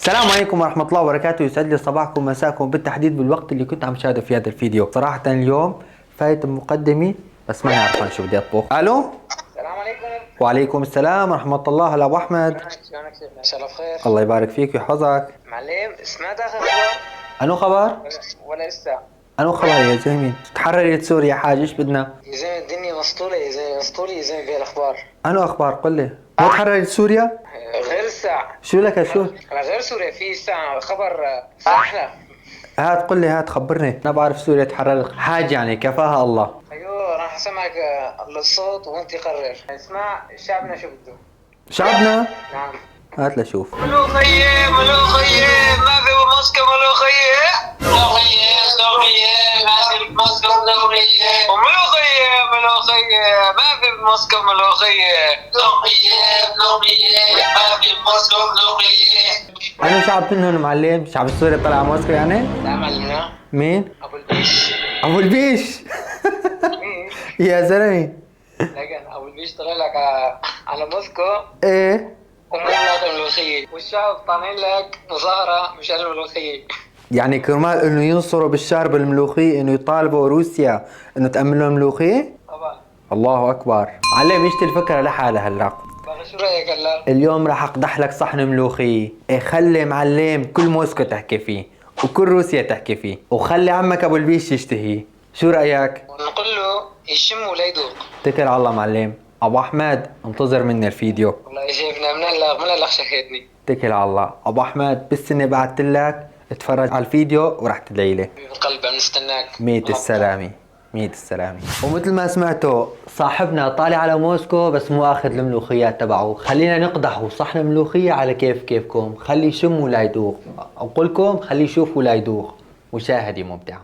السلام عليكم ورحمة الله وبركاته. يسعد لي صباحكم ومساكم بالتحديد بالوقت اللي كنت عم شاهده في هذا الفيديو. صراحة اليوم فايت مقدمي بس ما عارف شو بدي اطبخ. الو. السلام عليكم. وعليكم السلام ورحمة الله. هلا ابو احمد. شلونك شيخ؟ ان شاء الله بخير. الله يبارك فيك ويحفظك. معلم، سمعت اخر خبر انو خبر؟ ولا لسه؟ انو خبر يا زلمة؟ تحررت سوريا حاج، ايش بدنا؟ يا زلمه الدنيا مسطوله، يا زلمه مسطوله، يا زلمه بالاخبار. انو اخبار؟ قل لي. مو تحررت سوريا؟ غير الساعه. شو لك شو؟ على غير سوريا في الساعه خبر احلى. هات قل لي، هات خبرني. انا بعرف سوريا تحررت حاج، يعني كفاها الله. ايوه راح اسمعك الصوت وانت قرر. اسمع، شعبنا شو بده؟ شعبنا؟ نعم. هات لشوف. ملوخية ملوخية، ما في بموسكو ملوخية. ملوخية ملوخية، ما في بموسكو ملوخية. وملوخية ملوخية، ما في بموسكو ملوخية. ملوخية ملوخية، ما في بموسكو ملوخية. أنا شعب منهم معلم، شعب السوري طلع على موسكو يعني؟ لا معلمنا. مين؟ أبو البيش. أبو البيش. مين؟ يا زلمة. لكن أبو البيش طلع لك على موسكو إيه؟ ومملكة الملوخية، والشعب طالعين لك مظاهرة مشان الملوخية. يعني كرمال إنه ينصروا بالشهر بالملوخية، إنه يطالبوا روسيا إنه تأمن لهم ملوخية؟ طبعا. الله أكبر. معلم يشتي الفكرة لحالها هلا. بقى شو رأيك هلا؟ اليوم راح أقدح لك صحن ملوخية، إيه خلي معلم كل موسكو تحكي فيه، وكل روسيا تحكي فيه، وخلي عمك أبو البيش يشتهي. شو رأيك؟ ونقول له يشم ولا يذوق. اتكل على الله معلم. أبو أحمد انتظر مني الفيديو. والله يا شيخنا من هلا شهيتني. اتكل على الله. ابو احمد بس اني بعثت لك اتفرج على الفيديو وراح تدعي لي. بالقلب عم نستناك. ميت السلامة. ميت السلامة. ومثل ما سمعتوا صاحبنا طالع على موسكو بس مو اخذ الملوخيات تبعه. خلينا نقدح صحن ملوخية على كيفكم، خلي يشم ولا يدوق. اقول لكم خلي يشوف ولا يدوق. مشاهدة ممتعة.